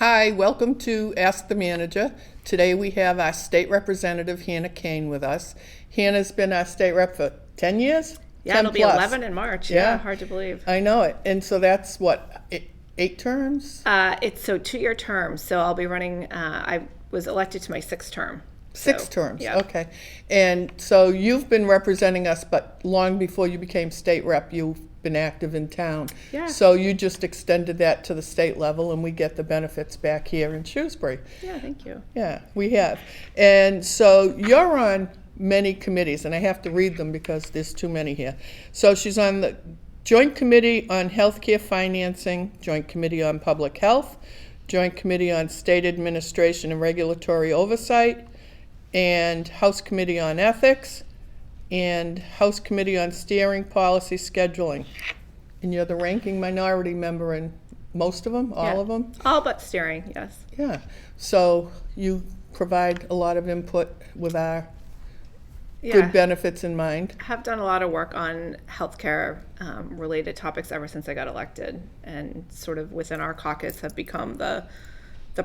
Hi, welcome to Ask the Manager. Today we have our State Representative Hannah Kane with us. Hannah's been our state rep for 10 years? Yeah, 10 it'll be plus. 11 in March. Yeah, hard to believe. I know it. And so that's what, eight terms? It's so 2-year terms. So I'll be running, I was elected to my 6th term. Six terms, yeah. okay. And so you've been representing us, but long before you became state rep, you've been active in town. Yeah. So you just extended that to the state level, and we get the benefits back here in Shrewsbury. Yeah, thank you. Yeah, we have. And so you're on many committees, and I have to read them because there's too many here. So she's on the Joint Committee on Healthcare Financing, Joint Committee on Public Health, Joint Committee on State Administration and Regulatory Oversight, and House Committee on Ethics, and House Committee on Steering Policy Scheduling. And you're the ranking minority member in most of them, all of them? All but steering, yes. Yeah. So you provide a lot of input with our good benefits in mind. I have done a lot of work on healthcare related topics ever since I got elected, and sort of within our caucus have become the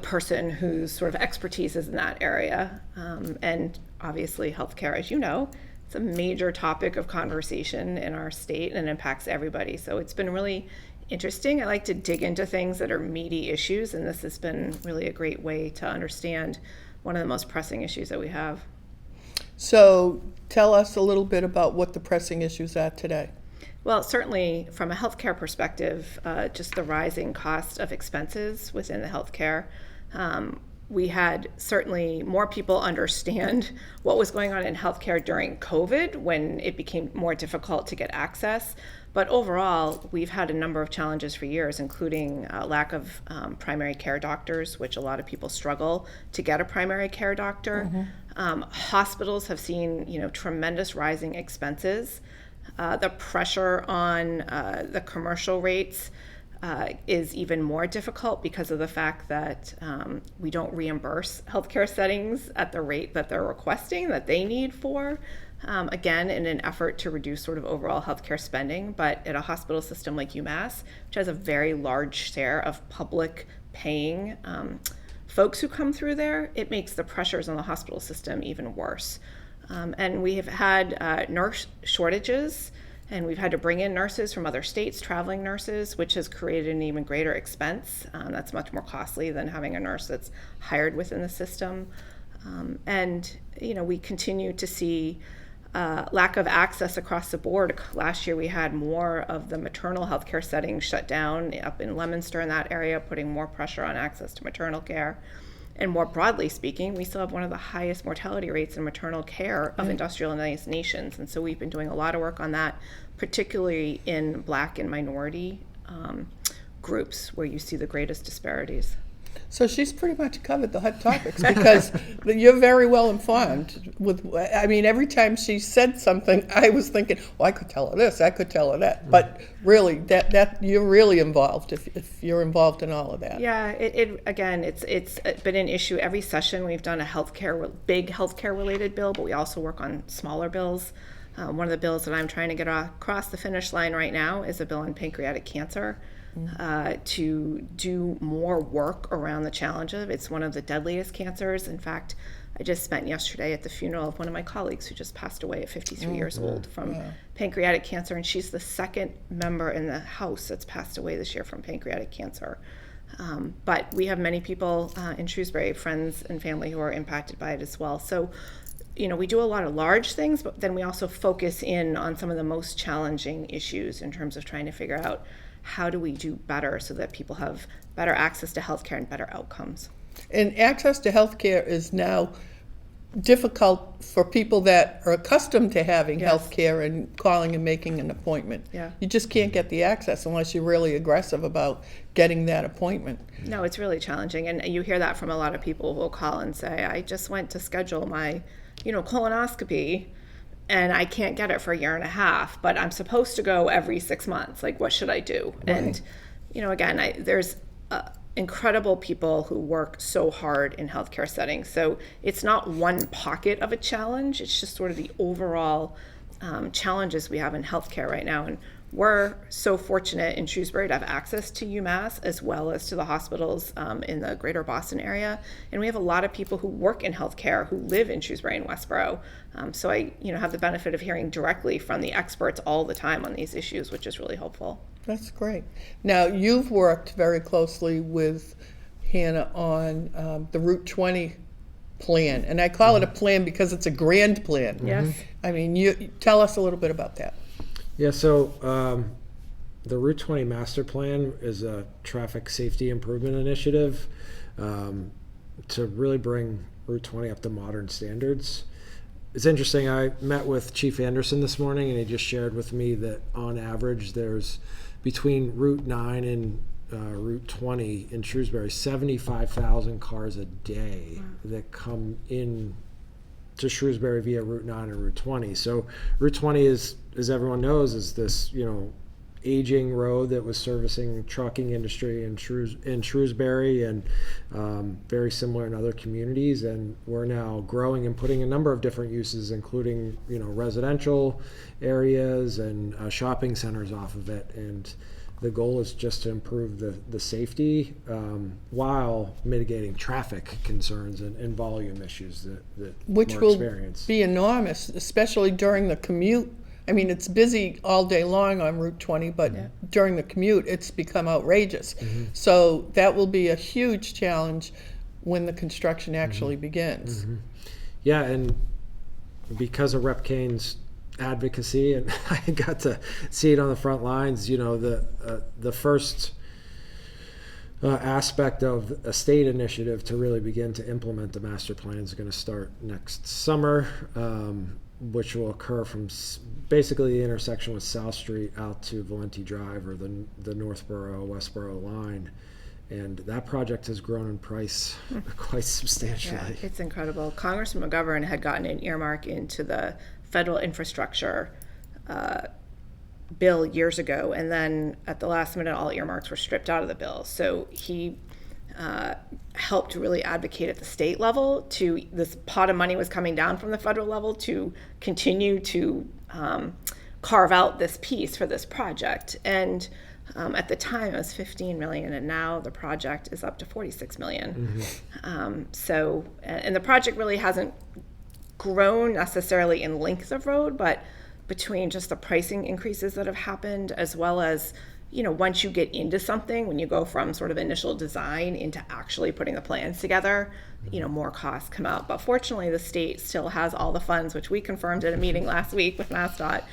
person whose sort of expertise is in that area. And obviously healthcare, as you know, it's a major topic of conversation in our state and impacts everybody. So it's been really interesting. I like to dig into things that are meaty issues, and this has been really a great way to understand one of the most pressing issues that we have. So tell us a little bit about what the pressing issues are today. Well, certainly from a healthcare perspective, just the rising cost of expenses within the healthcare. We had certainly more people understand what was going on in healthcare during COVID when it became more difficult to get access. But overall, we've had a number of challenges for years, including lack of primary care doctors, which a lot of people struggle to get a primary care doctor. Mm-hmm. Hospitals have seen, tremendous rising expenses. The pressure on the commercial rates is even more difficult because of the fact that we don't reimburse healthcare settings at the rate that they're requesting, that they need for, again, in an effort to reduce sort of overall healthcare spending. But at a hospital system like UMass, which has a very large share of public paying folks who come through there, it makes the pressures on the hospital system even worse. And we have had nurse shortages, and we've had to bring in nurses from other states, traveling nurses, which has created an even greater expense. That's much more costly than having a nurse that's hired within the system. And we continue to see lack of access across the board. Last year we had more of the maternal health care settings shut down up in Leominster in that area, putting more pressure on access to maternal care. And more broadly speaking, we still have one of the highest mortality rates in maternal care of industrialized nations. And so we've been doing a lot of work on that, particularly in Black and minority groups where you see the greatest disparities. So she's pretty much covered the hot topics because you're very well informed. Every time she said something, I was thinking, well, I could tell her this, I could tell her that. But really, that you're really involved if you're involved in all of that. Yeah, it's been an issue every session. We've done a big healthcare related bill, but we also work on smaller bills. One of the bills that I'm trying to get across the finish line right now is a bill on pancreatic cancer. To do more work around the challenge of it. It's one of the deadliest cancers. In fact, I just spent yesterday at the funeral of one of my colleagues who just passed away at 53 years old from pancreatic cancer, and she's the second member in the House that's passed away this year from pancreatic cancer. But we have many people in Shrewsbury, friends and family, who are impacted by it as well. So we do a lot of large things, but then we also focus in on some of the most challenging issues in terms of trying to figure out how do we do better so that people have better access to healthcare and better outcomes. And access to healthcare is now difficult for people that are accustomed to having healthcare and calling and making an appointment. Yeah. You just can't get the access unless you're really aggressive about getting that appointment. No, it's really challenging. And you hear that from a lot of people who will call and say, I just went to schedule my, colonoscopy, and I can't get it for a year and a half, but I'm supposed to go every 6 months. Like, what should I do? Right. And, again, there's incredible people who work so hard in healthcare settings. So it's not one pocket of a challenge. It's just sort of the overall challenges we have in healthcare right now. And we're so fortunate in Shrewsbury to have access to UMass as well as to the hospitals in the greater Boston area. And we have a lot of people who work in healthcare who live in Shrewsbury and Westboro. So I have the benefit of hearing directly from the experts all the time on these issues, which is really helpful. That's great. Now, you've worked very closely with Hannah on the Route 20 plan. And I call it a plan because it's a grand plan. Yes. I mean, you tell us a little bit about that. Yeah, so the Route 20 Master Plan is a traffic safety improvement initiative to really bring Route 20 up to modern standards. It's interesting, I met with Chief Anderson this morning, and he just shared with me that on average there's between Route 9 and Route 20 in Shrewsbury, 75,000 cars a day that come in to Shrewsbury via Route 9 and Route 20. So Route 20 is, as everyone knows, is this, aging road that was servicing trucking industry in Shrewsbury and very similar in other communities. And we're now growing and putting a number of different uses, including, residential areas and shopping centers off of it. And the goal is just to improve the safety while mitigating traffic concerns and volume issues that Which we're will experiencing. be enormous, especially during the commute. I mean, it's busy all day long on Route 20, but during the commute, it's become outrageous. Mm-hmm. So that will be a huge challenge when the construction actually begins. Mm-hmm. Yeah, and because of Rep. Kane's advocacy, and I got to see it on the front lines, the first aspect of a state initiative to really begin to implement the master plan is going to start next summer, which will occur from basically the intersection with South Street out to Valenti Drive, or the Northborough-Westboro line. And that project has grown in price quite substantially. Yeah, it's incredible. Congressman McGovern had gotten an earmark into the federal infrastructure bill years ago, and then at the last minute all earmarks were stripped out of the bill. So he helped really advocate at the state level to, this pot of money was coming down from the federal level to continue to carve out this piece for this project. And at the time it was $15 million, and now the project is up to $46 million. Mm-hmm. And the project really hasn't grown necessarily in length of road, but between just the pricing increases that have happened, as well as, once you get into something, when you go from sort of initial design into actually putting the plans together, more costs come out. But fortunately, the state still has all the funds, which we confirmed at a meeting last week with MassDOT,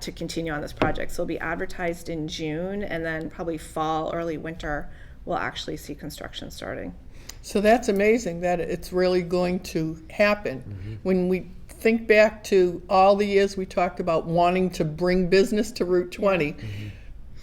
to continue on this project. So it'll be advertised in June, and then probably fall, early winter, we'll actually see construction starting. So that's amazing that it's really going to happen. Mm-hmm. When we think back to all the years we talked about wanting to bring business to Route 20,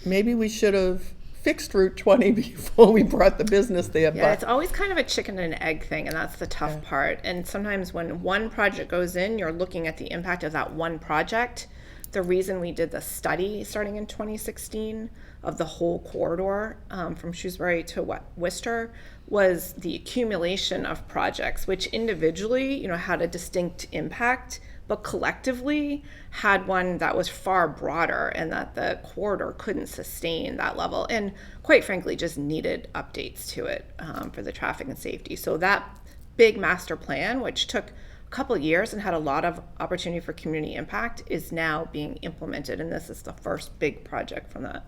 maybe we should have fixed Route 20 before we brought the business there. Yeah, it's always kind of a chicken and egg thing, and that's the tough part. And sometimes when one project goes in, you're looking at the impact of that one project. The reason we did the study starting in 2016 of the whole corridor from Shrewsbury to Worcester was the accumulation of projects, which individually, had a distinct impact, but collectively had one that was far broader, and that the corridor couldn't sustain that level, and quite frankly just needed updates to it for the traffic and safety. So that big master plan, which took a couple of years and had a lot of opportunity for community impact, is now being implemented, and this is the first big project from that.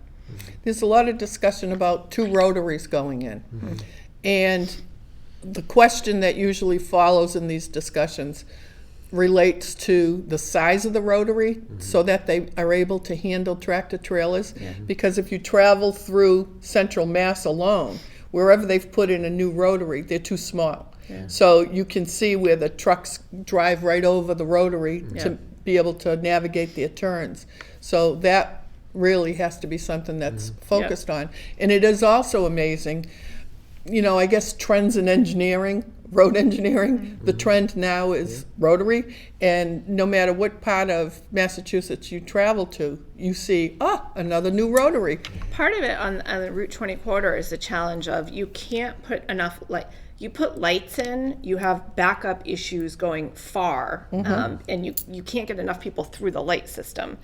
There's a lot of discussion about 2 rotaries going in. Mm-hmm. And the question that usually follows in these discussions relates to the size of the rotary, so that they are able to handle tractor trailers. Because if you travel through central Mass alone, wherever they've put in a new rotary, they're too small. So you can see where the trucks drive right over the rotary to be able to navigate their turns. So that really has to be something that's focused on. And it is also amazing, I guess trends in engineering, road engineering, the trend now is rotary, and no matter what part of Massachusetts you travel to, you see, another new rotary. Part of it on the Route 20 corridor is the challenge of you can't put enough you put lights in, you have backup issues going far, and you can't get enough people through the light system.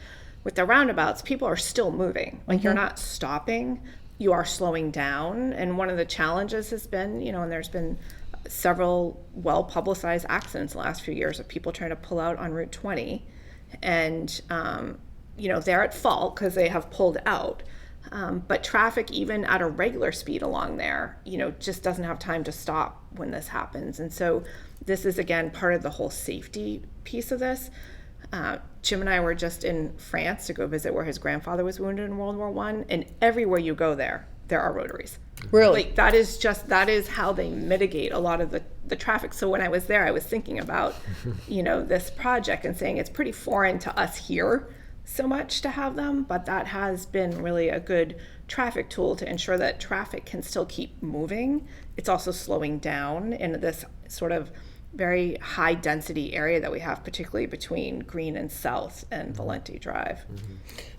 With the roundabouts, people are still moving. Like you're not stopping, you are slowing down. And one of the challenges has been, and there's been several well-publicized accidents in the last few years of people trying to pull out on Route 20. And, they're at fault because they have pulled out. But traffic, even at a regular speed along there, just doesn't have time to stop when this happens. And so this is, again, part of the whole safety piece of this. Jim and I were just in France to go visit where his grandfather was wounded in World War I, and everywhere you go there are rotaries. Really? Like that is how they mitigate a lot of the traffic. So when I was there, I was thinking about, this project and saying it's pretty foreign to us here so much to have them, but that has been really a good traffic tool to ensure that traffic can still keep moving. It's also slowing down in this sort of very high density area that we have, particularly between Green and South and Valenti Drive.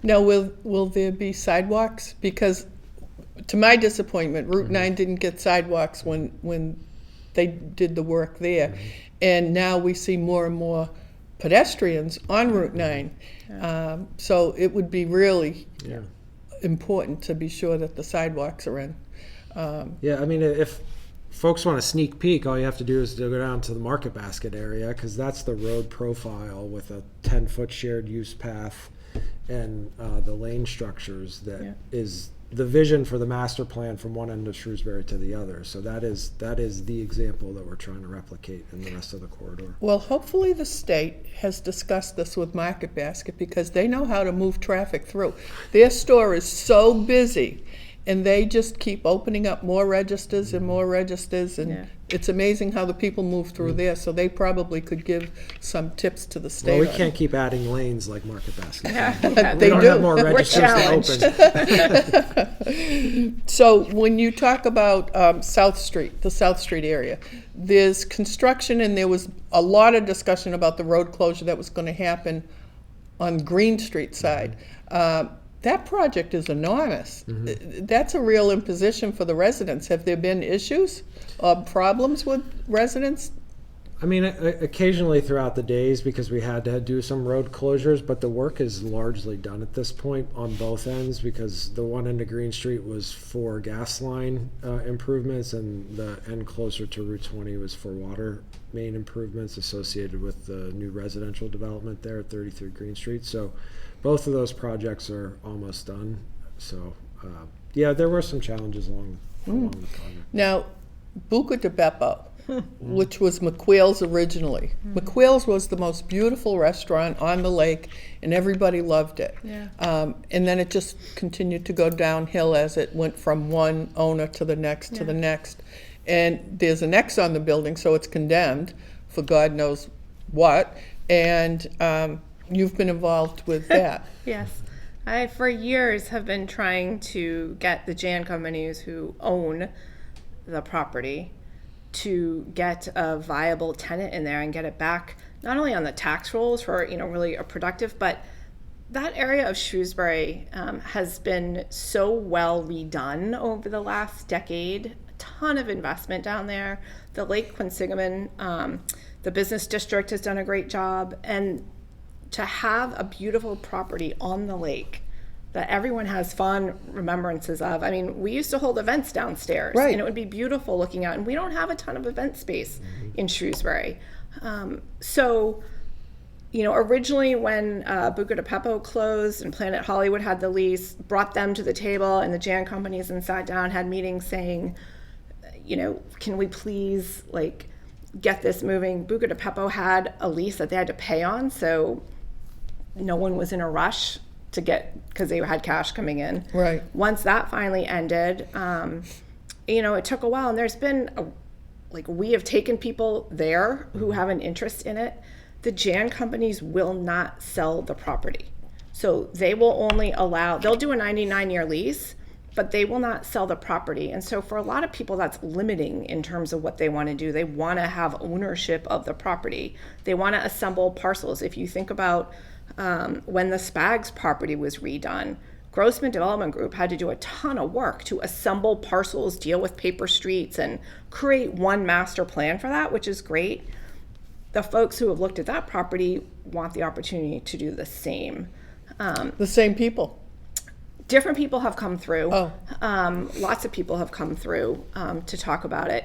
Now, will there be sidewalks? Because to my disappointment, Route 9 didn't get sidewalks when they did the work there. And now we see more and more pedestrians on Route 9. So it would be really important to be sure that the sidewalks are in. If folks want a sneak peek, all you have to do is to go down to the Market Basket area, because that's the road profile with a 10-foot shared use path and the lane structures that is the vision for the master plan from one end of Shrewsbury to the other. So that is the example that we're trying to replicate in the rest of the corridor. Well, hopefully the state has discussed this with Market Basket, because they know how to move traffic through. Their store is so busy, and they just keep opening up more registers and more registers, and it's amazing how the people move through there. So they probably could give some tips to the state. Well, we can't keep adding lanes like Market Basket. They don't do. have more registers to open. So when you talk about the South Street area, there's construction, and there was a lot of discussion about the road closure that was going to happen on Green Street side. That project is enormous. That's a real imposition for the residents. Have there been issues or problems with residents? I mean, occasionally throughout the days, because we had to do some road closures, but the work is largely done at this point on both ends, because the one end of Green Street was for gas line improvements, and the end closer to Route 20 was for water main improvements associated with the new residential development there at 33 Green Street. So both of those projects are almost done. So there were some challenges along the project. Now, Buca de Beppo, which was McQuail's originally. McQuail's was the most beautiful restaurant on the lake, and everybody loved it. And then it just continued to go downhill as it went from one owner to the next to the next. And there's an X on the building, so it's condemned for God knows what. And you've been involved with that. Yes. I, for years, have been trying to get the Jan companies who own the property to get a viable tenant in there and get it back, not only on the tax rolls for, really a productive, but that area of Shrewsbury has been so well redone over the last decade. A ton of investment down there. The Lake Quinsigamon, the business district has done a great job. And to have a beautiful property on the lake that everyone has fond remembrances of. I mean, we used to hold events downstairs, and it would be beautiful looking out, and we don't have a ton of event space in Shrewsbury. Originally when Buca de Beppo closed and Planet Hollywood had the lease, brought them to the table, and the Jan companies and sat down, had meetings saying, can we please get this moving? Buca de Beppo had a lease that they had to pay on, so no one was in a rush to get, because they had cash coming in. Right. Once that finally ended, it took a while, and there's been we have taken people there who have an interest in it. The Jan companies will not sell the property. So they will only they'll do a 99-year lease, but they will not sell the property. And so for a lot of people, that's limiting in terms of what they want to do. They want to have ownership of the property. They want to assemble parcels. If you think about when the Spags property was redone, Grossman Development Group had to do a ton of work to assemble parcels, deal with paper streets, and create one master plan for that, which is great. The folks who have looked at that property want the opportunity to do the same. The same people. Different people have come through. Oh. Lots of people have come through to talk about it.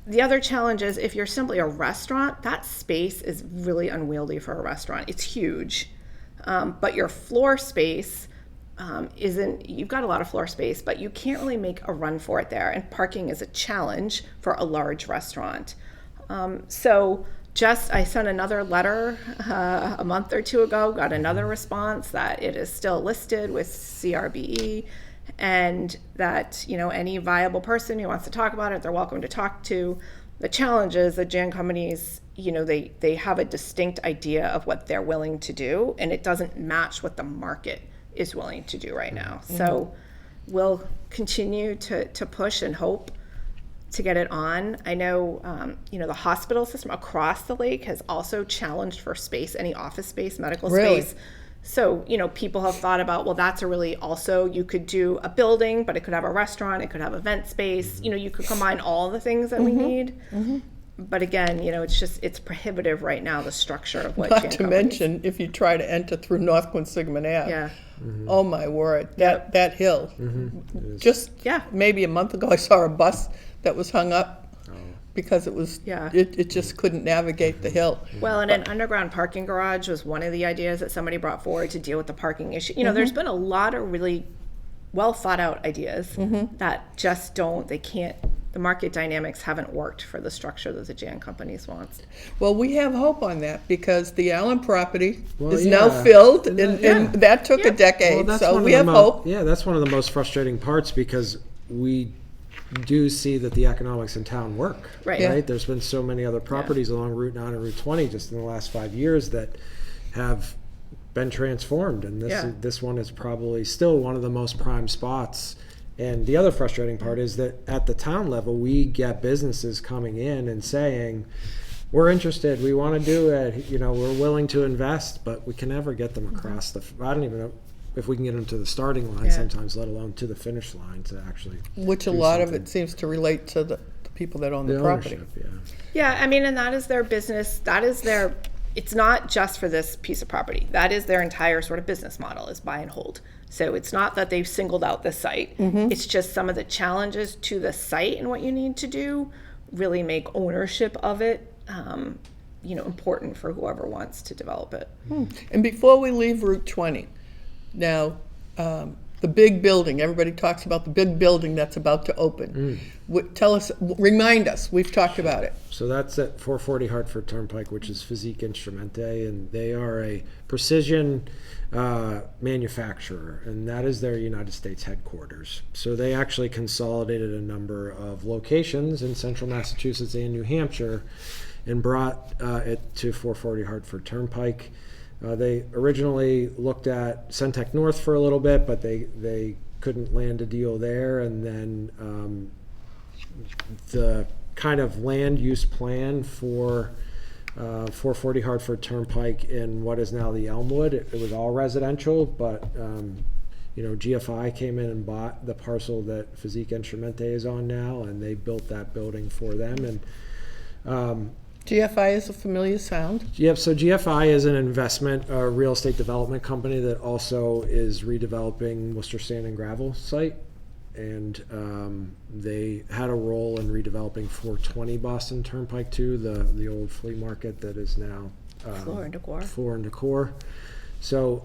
The other challenge is if you're simply a restaurant, that space is really unwieldy for a restaurant. It's huge. But your floor space isn't, you've got a lot of floor space, but you can't really make a run for it there. And parking is a challenge for a large restaurant. I sent another letter a month or two ago, got another response that it is still listed with CRBE, and that, any viable person who wants to talk about it, they're welcome to talk to. The challenge is that Jan companies, they have a distinct idea of what they're willing to do, and it doesn't match what the market is willing to do right now. Mm-hmm. So we'll continue to push and hope to get it on. I know, the hospital system across the lake has also challenged for space, any office space, medical space. So, people have thought about, well, that's you could do a building, but it could have a restaurant, it could have event space, you could combine all the things that we need. Mm-hmm. But again, it's prohibitive right now, the structure of what Not to mention, if you try to enter through North Quinsigamon Ave. Yeah. Mm-hmm. Oh my word, that hill. Mm-hmm. Maybe a month ago, I saw a bus that was hung up because it just couldn't navigate the hill. Well, and an underground parking garage was one of the ideas that somebody brought forward to deal with the parking issue. There's been a lot of really well thought out ideas that just the market dynamics haven't worked for the structure that the Jan companies wants. Well, we have hope on that because the Allen property is now filled, and that took a decade, so we have hope. Yeah, that's one of the most frustrating parts because we do see that the economics in town work. Right. Yeah. There's been so many other properties along Route 9 and Route 20 just in the last 5 years that have been transformed, and this one is probably still one of the most prime spots. And the other frustrating part is that at the town level, we get businesses coming in and saying, we're interested, we want to do it, we're willing to invest, but we can never get them across I don't even know if we can get them to the starting line sometimes, let alone to the finish line to actually. Which a lot of it seems to relate to the people that own the property. Ownership, yeah, and that is their business. It's not just for this piece of property. That is their entire sort of business model, is buy and hold. So it's not that they've singled out the site. Mm-hmm. It's just some of the challenges to the site and what you need to do really make ownership of it important for whoever wants to develop it. And before we leave Route 20, now, the big building, everybody talks about the big building that's about to open. Remind us, we've talked about it. So that's at 440 Hartford Turnpike, which is Physik Instrumente, and they are a precision manufacturer, and that is their United States headquarters. So they actually consolidated a number of locations in central Massachusetts and New Hampshire and brought it to 440 Hartford Turnpike. They originally looked at Centec North for a little bit, but they couldn't land a deal there. And then the kind of land use plan for 440 Hartford Turnpike in what is now the Elmwood, it was all residential, but GFI came in and bought the parcel that Physik Instrumente is on now, and they built that building for them. And GFI is a familiar sound. Yep, so GFI is an investment, real estate development company that also is redeveloping Worcester Sand and Gravel site. And they had a role in redeveloping 420 Boston Turnpike too, the old flea market that is now Floor and Decor. So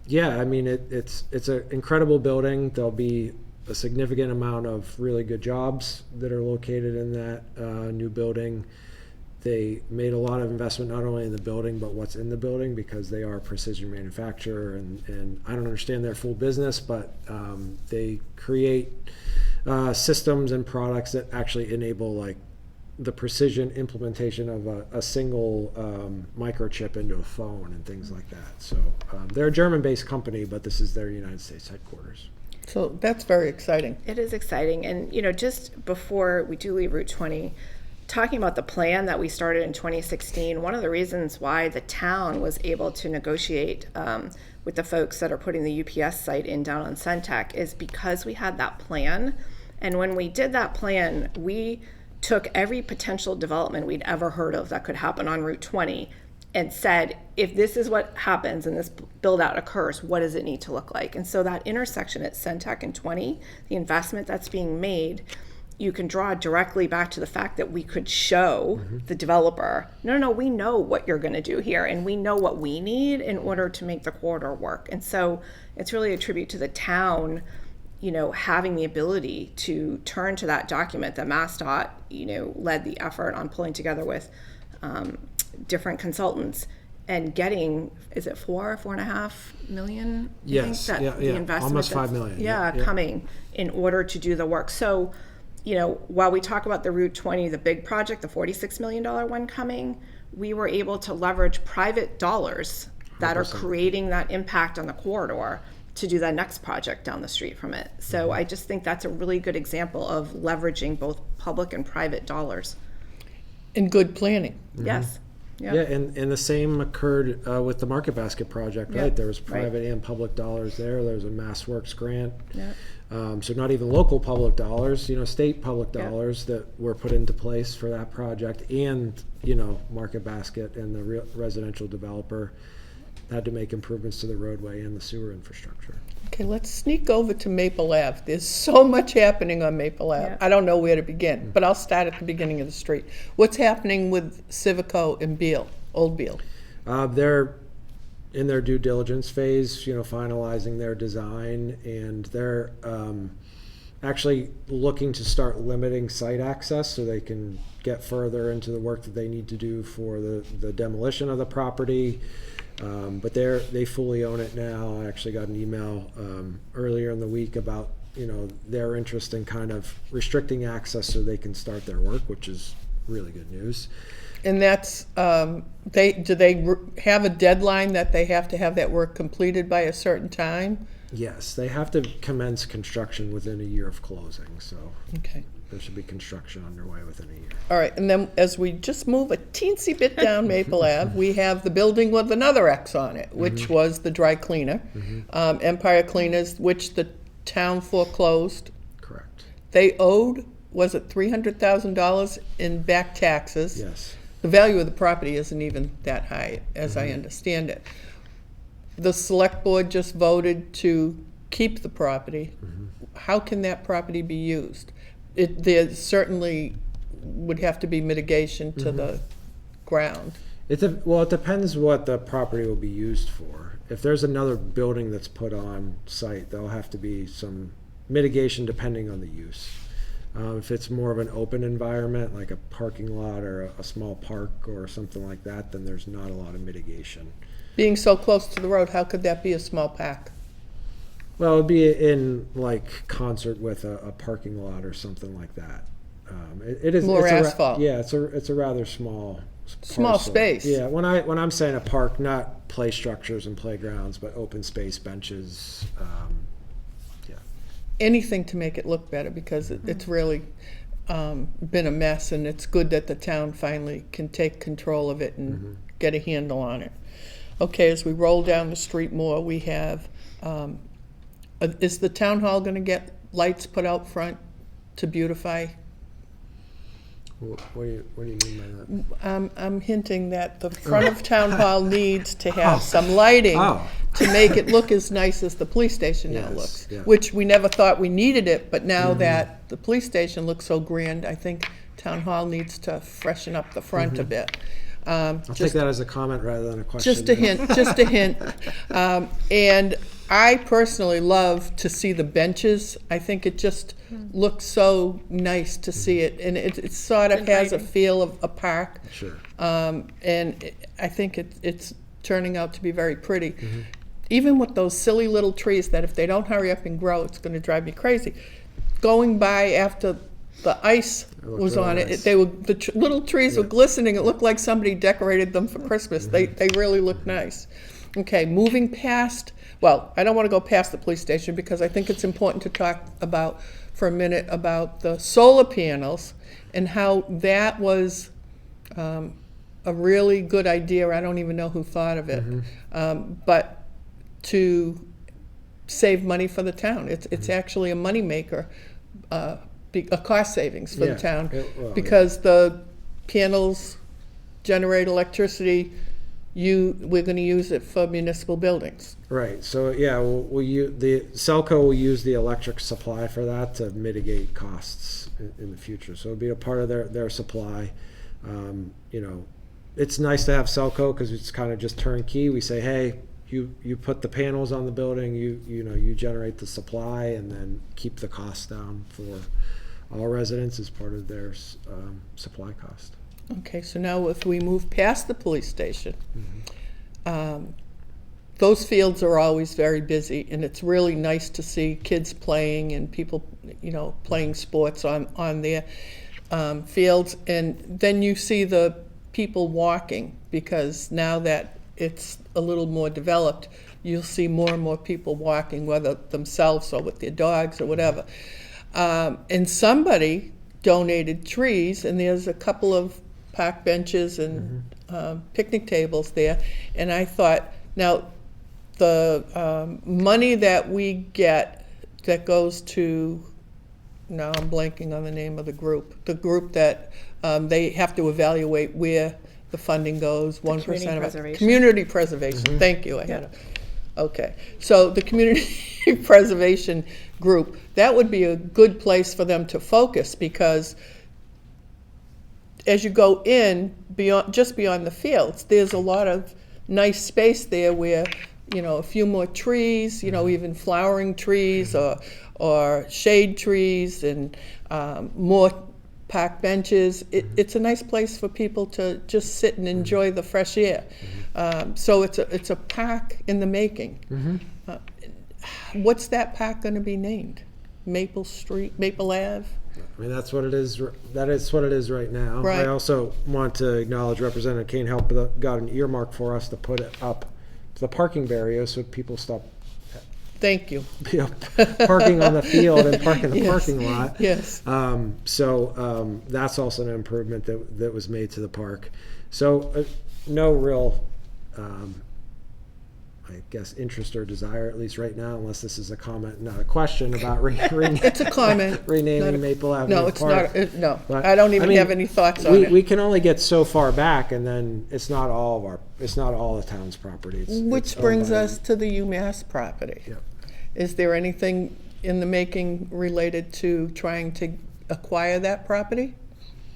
it's an incredible building. There'll be a significant amount of really good jobs that are located in that new building. They made a lot of investment not only in the building but what's in the building, because they are a precision manufacturer, and I don't understand their full business, but they create systems and products that actually enable like the precision implementation of a single microchip into a phone and things like that. So they're a German-based company, but this is their United States headquarters. So that's very exciting. It is exciting. And just before we do leave Route 20, talking about the plan that we started in 2016, one of the reasons why the town was able to negotiate with the folks that are putting the UPS site in down on Centec is because we had that plan. And when we did that plan, we took every potential development we'd ever heard of that could happen on Route 20 and said, if this is what happens and this build out occurs, what does it need to look like? And so that intersection at Centec and 20, the investment that's being made, you can draw directly back to the fact that we could show the developer, no, we know what you're going to do here, and we know what we need in order to make the corridor work. And so it's really a tribute to the town, having the ability to turn to that document that MassDOT, led the effort on pulling together with different consultants and getting, is it 4.5 million? Yes, The investment almost 5 million. Coming in order to do the work. So, while we talk about the Route 20, the big project, the $46 million one coming, we were able to leverage private dollars that 100%. Are creating that impact on the corridor to do that next project down the street from it. So I just think that's a really good example of leveraging both public and private dollars. And good planning. Yes. Yep. Yeah, and the same occurred with the Market Basket project, right? There was private and public dollars there. There was a MassWorks grant. Yep. So not even local public dollars, state public dollars that were put into place for that project, and Market Basket and the residential developer had to make improvements to the roadway and the sewer infrastructure. Okay, let's sneak over to Maple Ave. There's so much happening on Maple Ave. I don't know where to begin, but I'll start at the beginning of the street. What's happening with Civico and Beale, Old Beale? They're in their due diligence phase, finalizing their design, and they're actually looking to start limiting site access so they can get further into the work that they need to do for the demolition of the property. But they fully own it now. I actually got an email earlier in the week about their interest in kind of restricting access so they can start their work, which is really good news. And that's do they have a deadline that they have to have that work completed by a certain time? Yes, they have to commence construction within a year of closing. So okay. There should be construction underway within a year. All right, and then as we just move a teensy bit down Maple Ave, we have the building with another X on it, which was the dry cleaner, Empire Cleaners, which the town foreclosed. Correct. They owed, was it $300,000 in back taxes? Yes. The value of the property isn't even that high, as I understand it. The select board just voted to keep the property. How can that property be used? There certainly would have to be mitigation to the ground. It depends what the property will be used for. If there's another building that's put on site, there'll have to be some mitigation depending on the use. If it's more of an open environment, like a parking lot or a small park or something like that, then there's not a lot of mitigation. Being so close to the road, how could that be a small pack? Well, it'd be in like concert with a parking lot or something like that. It is more asphalt. It's a rather small space. Yeah, when I'm saying a park, not play structures and playgrounds, but open space, benches. Anything to make it look better, because it's really been a mess, and it's good that the town finally can take control of it and get a handle on it. Okay, as we roll down the street more, we have. Is the town hall going to get lights put out front to beautify? What do you mean by that? I'm hinting that the front of town hall needs to have some lighting to make it look as nice as the police station now looks, which we never thought we needed it, but now that the police station looks so grand, I think town hall needs to freshen up the front a bit. I'll take that as a comment rather than a question. Just a hint. And I personally love to see the benches. I think it just looks so nice to see it, and it sort of has a feel of a park. Sure. And I think it's turning out to be very pretty. Even with those silly little trees that if they don't hurry up and grow, it's going to drive me crazy. Going by after the ice was on it, nice. The little trees were glistening. It looked like somebody decorated them for Christmas. They really look nice. Okay, moving past. Well, I don't want to go past the police station because I think it's important to talk about for a minute about the solar panels and how that was a really good idea. I don't even know who thought of it, but to save money for the town. It's actually a money maker, a cost savings for the town because the panels generate electricity we're going to use it for municipal buildings. Right, so yeah, we'll use, the Selco will use the electric supply for that to mitigate costs in the future. So it'll be a part of their supply. You know, it's nice to have Selco because it's kind of just turnkey. We say, hey, you put the panels on the building, you know, you generate the supply and then keep the costs down for all residents as part of their supply cost. Okay, so now if we move past the police station, those fields are always very busy, and it's really nice to see kids playing and people, you know, playing sports on their fields. And then you see the people walking, because now that it's a little more developed, you'll see more and more people walking, whether themselves or with their dogs or whatever. And somebody donated trees, and there's a couple of park benches and picnic tables there. And I thought, now the money that we get that goes to, now I'm blanking on the name of the group that they have to evaluate where the funding goes, 1% of it. Community preservation. Thank you. I had it. Okay, so the community preservation group, that would be a good place for them to focus, because as you go in, just beyond the fields, there's a lot of nice space there where, you know, a few more trees, you know, even flowering trees or shade trees, and more park benches. It's a nice place for people to just sit and enjoy the fresh air. So it's a park in the making. What's that park going to be named? Maple Ave? I mean, that's what it is. That is what it is right now. Right. I also want to acknowledge Representative Kane got an earmark for us to put it up to the parking barriers so people stop Thank you. Parking on the field and park in the Yes. parking lot. Yes. So that's also an improvement that was made to the park. So no real, I guess, interest or desire, at least right now, unless this is a comment, not a question, about It's a comment. renaming Maple Avenue No, it's Park. not. No, But, I don't even I mean, have any thoughts on it. We can only get so far back, and then it's not all the town's property. Which it's owned brings by- us to the UMass property. Yep. Is there anything in the making related to trying to acquire that property?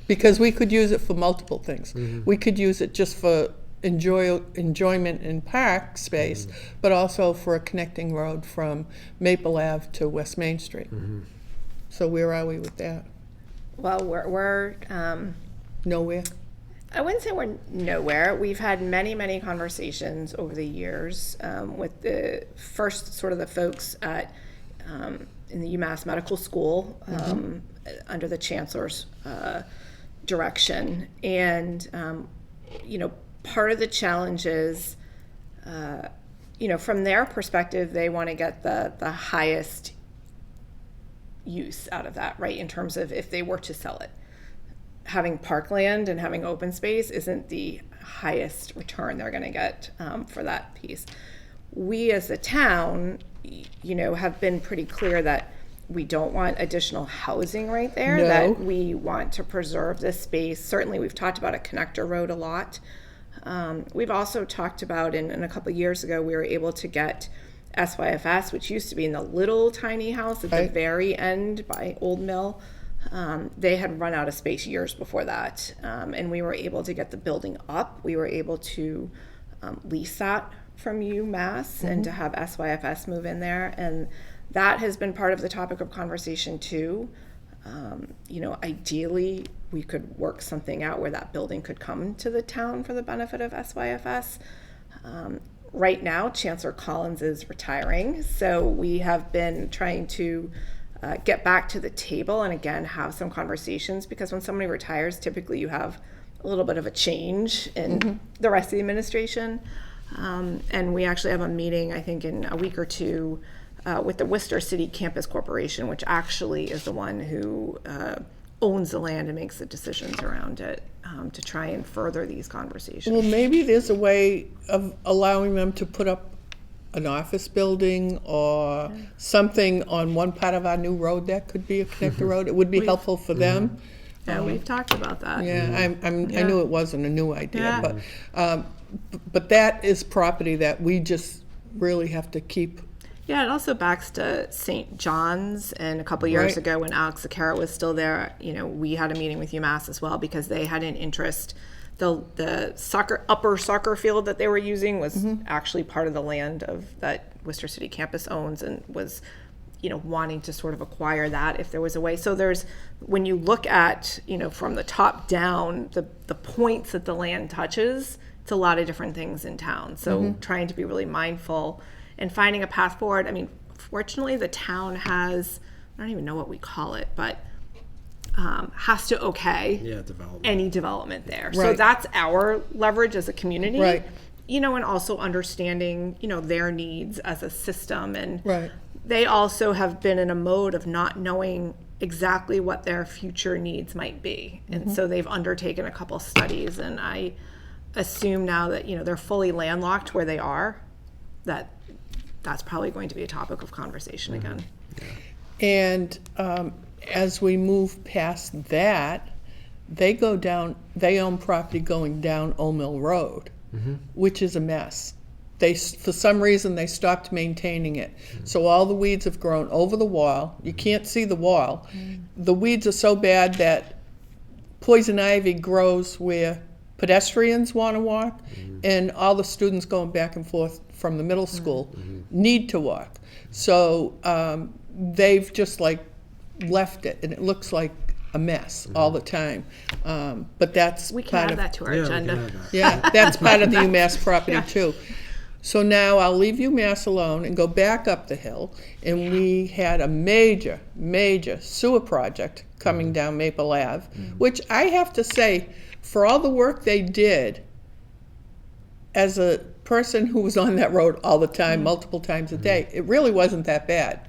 Because we could use it for multiple things. We could use it just for enjoyment in park space, but also for a connecting road from Maple Ave to West Main Street. So where are we with that? Well, we're Nowhere? I wouldn't say we're nowhere. We've had many conversations over the years with the first sort of the folks at in the UMass Medical School under the chancellor's direction, and you know, part of the challenge is, you know, from their perspective, they want to get the highest use out of that, right? In terms of if they were to sell it. Having parkland and having open space isn't the highest return they're going to get for that piece. We as a town, you know, have been pretty clear that we don't want additional housing right there, No. that we want to preserve this space. Certainly we've talked about a connector road a lot. We've also talked about, and a couple of years ago, we were able to get SYFS, which used to be in the little tiny house at the Right. very end by Old Mill. They had run out of space years before that, and we were able to get the building up. We were able to lease that from UMass and to have SYFS move in there, and that has been part of the topic of conversation too. You know, ideally, we could work something out where that building could come to the town for the benefit of SYFS. Right now, Chancellor Collins is retiring, so we have been trying to get back to the table and again have some conversations, because when somebody retires, typically you have a little bit of a change in the rest of the administration. And we actually have a meeting, I think, in a week or two with the Worcester City Campus Corporation, which actually is the one who owns the land and makes the decisions around it, to try and further these conversations. Well, maybe there's a way of allowing them to put up an office building or something on one part of our new road that could be a connector road. It would be helpful for them. Yeah, we've talked about that. Yeah, I knew it wasn't a new idea, Yeah. but that is property that we just really have to keep. Yeah, it also backs to St. John's, and a couple years Right. ago when Alex Zakara was still there, we had a meeting with UMass as well because they had an interest. The upper soccer field that they were using was actually part of the land that Worcester City campus owns, and was wanting to sort of acquire that if there was a way. So when you look at, from the top down, the points that the land touches, it's a lot of different things in town. So trying to be really mindful and finding a path forward. I mean, fortunately, the town has, I don't even know what we call it, but has to okay any development there. Right. So that's our leverage as a community. Right. And also understanding, their needs as a system. And Right. they also have been in a mode of not knowing exactly what their future needs might be. And so they've undertaken a couple studies, and I assume now that, they're fully landlocked where they are, that's probably going to be a topic of conversation again. And as we move past that, they own property going down Old Mill Road, which is a mess. For some reason, they stopped maintaining it. So all the weeds have grown over the wall. You can't see the wall. The weeds are so bad that poison ivy grows where pedestrians want to walk, and all the students going back and forth from the middle school need to walk. So they've just left it, and it looks like a mess all the time. But that's We can part add of that to our agenda. yeah, that's part of the UMass property too. So now I'll leave UMass alone and go back up the hill, and we had a major sewer project coming down Maple Ave, which I have to say, for all the work they did, as a person who was on that road all the time, multiple times a day, it really wasn't that bad.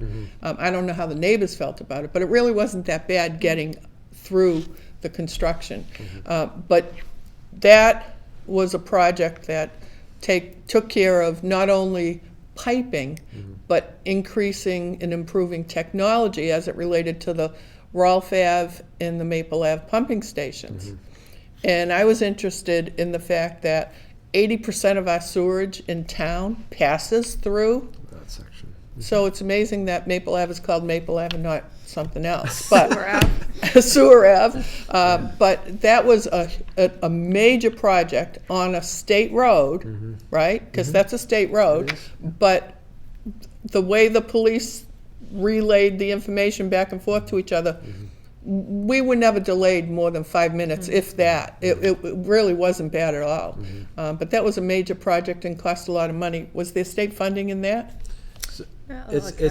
I don't know how the neighbors felt about it, but it really wasn't that bad getting through the construction. But that was a project that took care of not only piping, but increasing and improving technology as it related to the Rolfe Ave and the Maple Ave pumping stations. And I was interested in the fact that 80% of our sewerage in town passes through that section. So it's amazing that Maple Ave is called Maple Ave and not something else. But Sewer Ave. Sewer Ave. But that was a major project on a state road, right? Because that's a state road. But the way the police relayed the information back and forth to each other, we were never delayed more than 5 minutes, if that. It really wasn't bad at all. But that was a major project and cost a lot of money. Was there state funding in that? So it's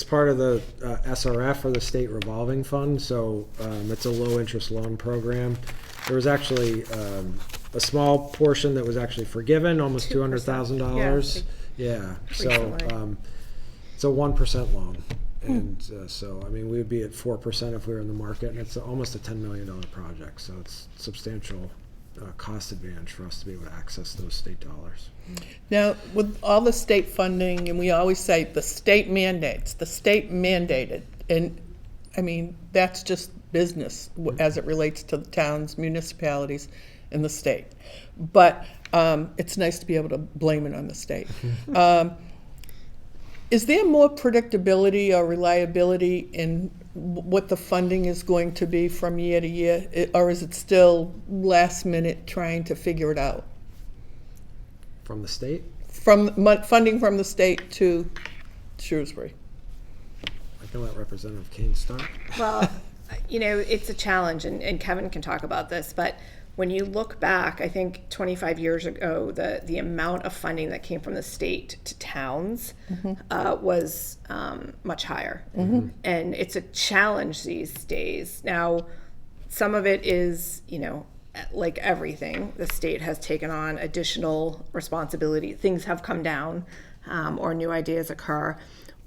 part of the SRF, or the state revolving fund. So it's a low interest loan program. There was actually a small portion that was actually forgiven, almost $200,000. Yeah. So it's a 1% loan. And so, I mean, we would be at 4% if we were in the market, and it's almost a $10 million project. So it's substantial cost advantage for us to be able to access those state dollars. Now, with all the state funding, and we always say the state mandates, the state mandated, and I mean, that's just business as it relates to the towns, municipalities, and the state. But it's nice to be able to blame it on the state. Is there more predictability or reliability in what the funding is going to be from year to year, or is it still last minute trying to figure it out? From the state? From funding from the state to Shrewsbury. I can let Representative Kane start. Well, it's a challenge, and Kevin can talk about this, but when you look back, I think 25 years ago, the amount of funding that came from the state to towns was much higher. And it's a challenge these days. Now, some of it is, like everything, the state has taken on additional responsibility. Things have come down, or new ideas occur.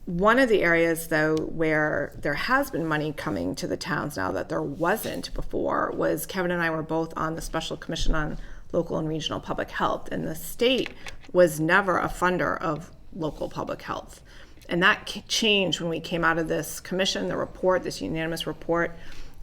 One of the areas, though, where there has been money coming to the towns now that there wasn't before was Kevin and I were both on the Special Commission on Local and Regional Public Health, and the state was never a funder of local public health. And that changed when we came out of this commission, the report, this unanimous report,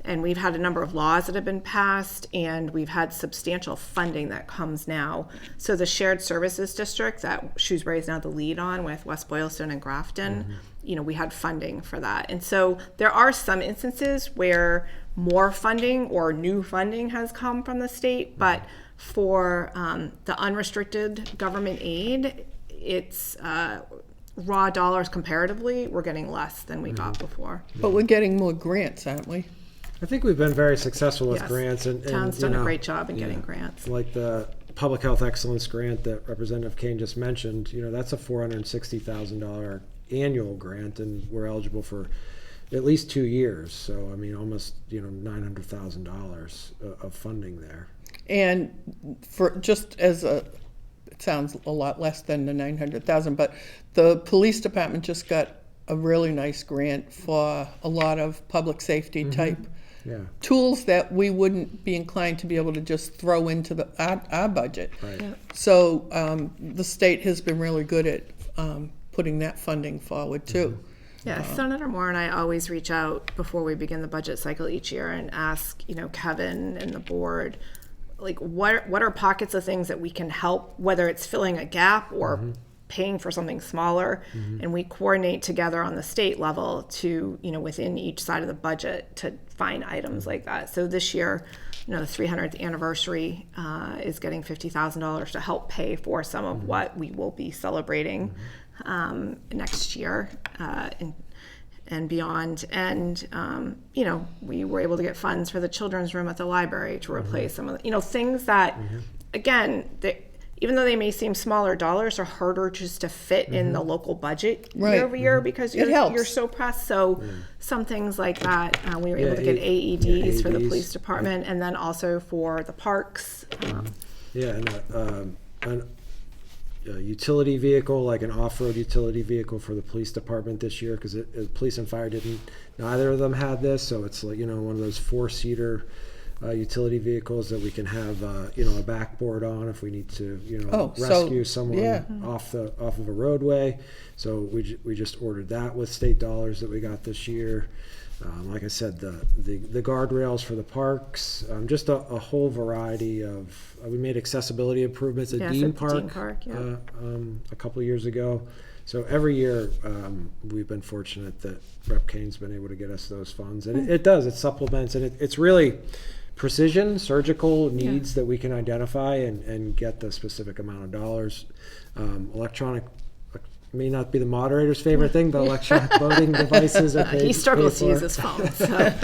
And we've had a number of laws that have been passed, and we've had substantial funding that comes now. So the shared services district that Shrewsbury is now the lead on with West Boylston and Grafton, we had funding for that. And so there are some instances where more funding or new funding has come from the state, but for the unrestricted government aid, it's raw dollars comparatively, we're getting less than we got before. But we're getting more grants, aren't we? I think we've been very successful with Yes. grants, and Town's done a great job in getting grants. like the public health excellence grant that Representative Kane just mentioned. That's a $460,000 annual grant, and we're eligible for at least 2 years. So I mean, almost $900,000 of funding there. And for just as it sounds a lot less than the 900,000, but the police department just got a really nice grant for a lot of public safety type tools that we wouldn't be inclined to be able to just throw into our budget. Right. Yeah. So the state has been really good at putting that funding forward too. Yeah, Senator Moore and I always reach out before we begin the budget cycle each year and ask, Kevin and the board, like what are pockets of things that we can help, whether it's filling a gap or paying for something smaller, and we coordinate together on the state level to, within each side of the budget to find items like that. So this year, the 300th anniversary is getting $50,000 to help pay for some of what we will be celebrating next year and beyond. And, we were able to get funds for the children's room at the library to replace some of the, things that, again, even though they may seem smaller dollars, are harder just to fit in the local budget year over year because you're so pressed. So some things like that, we were able to get AEDs for the police department, and then also for the parks. And a utility vehicle, like an off-road utility vehicle for the police department this year, because police and fire neither of them had this. So it's like, one of those 4-seater utility vehicles that we can have, a backboard on if we need to, rescue someone off of a roadway. So we just ordered that with state dollars that we got this year. Like I said, the guardrails for the parks, just a whole variety of. We made accessibility improvements at Dean Park, a couple of years ago. So every year we've been fortunate that Rep. Kane's been able to get us those funds, and it supplements, and it's really precision, surgical needs that we can identify and get the specific amount of dollars. Electronic may not be the moderator's favorite thing, but electronic voting devices are paid. He struggles to use his phone. So.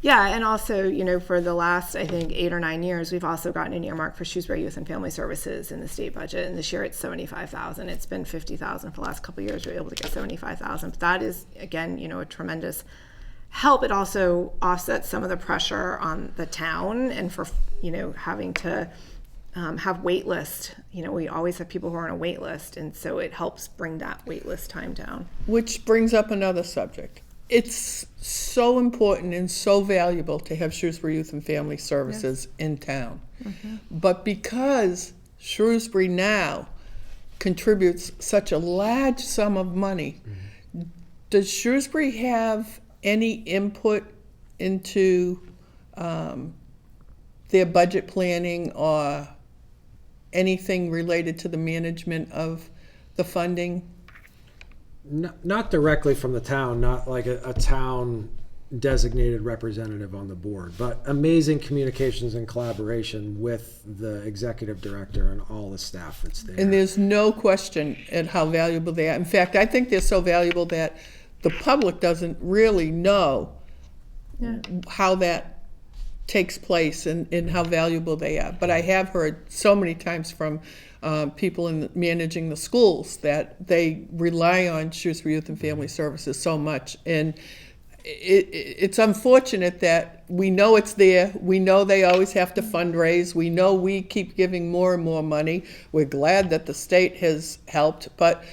Yeah, and also, for the last, I think, 8 or 9 years, we've also gotten an earmark for Shrewsbury Youth and Family Services in the state budget, and this year it's $75,000. It's been $50,000 for the last couple of years. We're able to get $75,000. But that is, again, a tremendous help. It also offsets some of the pressure on the town and for, having to have wait list. We always have people who are on a wait list, and so it helps bring that wait list time down. Which brings up another subject. It's so important and so valuable to have Shrewsbury Youth and Family Services in town. But because Shrewsbury now contributes such a large sum of money, does Shrewsbury have any input into their budget planning or anything related to the management of the funding? Not directly from the town, not like a town designated representative on the board, but amazing communications and collaboration with the executive director and all the staff that's there. And there's no question at how valuable they are. In fact, I think they're so valuable that the public doesn't really know how that takes place and how valuable they are. But I have heard so many times from people managing the schools that they rely on Shrewsbury Youth and Family Services so much. And it's unfortunate that we know it's there. We know they always have to fundraise. We know we keep giving more and more money. We're glad that the state has helped. But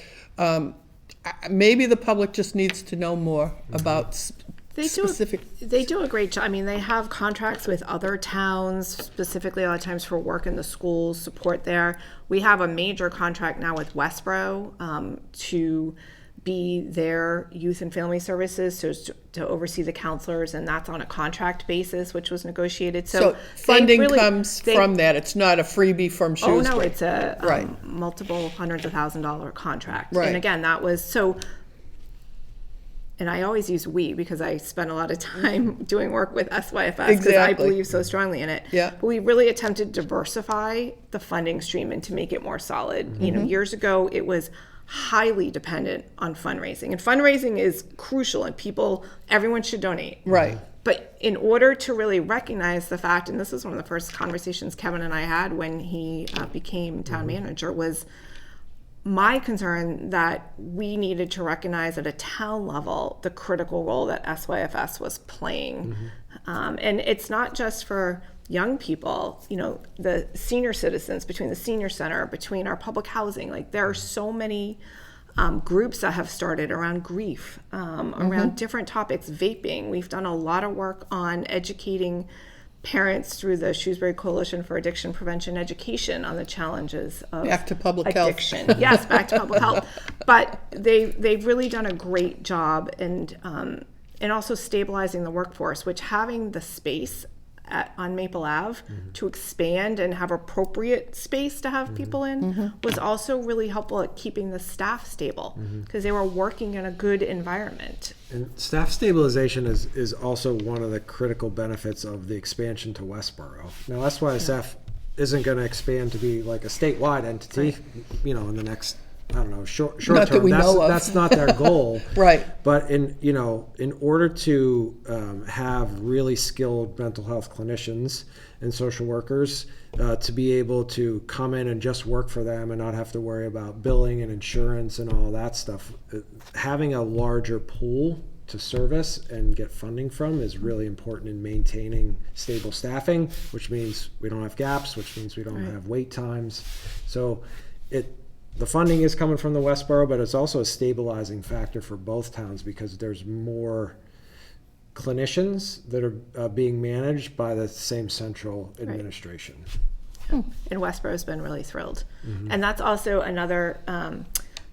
maybe the public just needs to know more about specific. They do a great job. I mean, they have contracts with other towns, specifically a lot of times for work in the schools, support there. We have a major contract now with Westboro to be their youth and family services, so to oversee the counselors, and that's on a contract basis, which was negotiated. So they funding really- comes they- from that. It's not a freebie from Shrewsbury. Oh, no, it's a Right. multiple hundreds of $1,000s contract. Right. And again, that was so, and I always use we because I spent a lot of time doing work with SYFS because I Exactly. believe so strongly in it. Yeah. But we really attempted to diversify the funding stream and to make it more solid. Mm-hmm. You know, years ago, it was highly dependent on fundraising. And fundraising is crucial, and everyone should donate. Right. But in order to really recognize the fact, and this is one of the first conversations Kevin and I had when he became town manager, was my concern that we needed to recognize at a town level the critical role that SYFS was playing. And it's not just for young people, you know, the senior citizens, between the senior center, between our public housing, like there are so many groups that have started around grief, around different topics, vaping. We've done a lot of work on educating parents through the Shrewsbury Coalition for Addiction Prevention Education on the challenges of Back to public health. addiction. Yes, back to public health. But they've really done a great job and also stabilizing the workforce, which having the space on Maple Ave to expand and have appropriate space to have people in was also really helpful at keeping the staff stable because they were working in a good environment. And staff stabilization is also one of the critical benefits of the expansion to Westboro. Now, SYSF isn't going to expand to be like a statewide entity, you know, in the next, I don't know, short Not term. that we know of. That's not their goal. Right. But in order to have really skilled mental health clinicians and social workers to be able to come in and just work for them and not have to worry about billing and insurance and all that stuff, having a larger pool to service and get funding from is really important in maintaining stable staffing, which means we don't have gaps, which means we don't have wait times. So the funding is coming from the Westboro, but it's also a stabilizing factor for both towns because there's more clinicians that are being managed by the same central administration. And Westboro's been really thrilled. And that's also another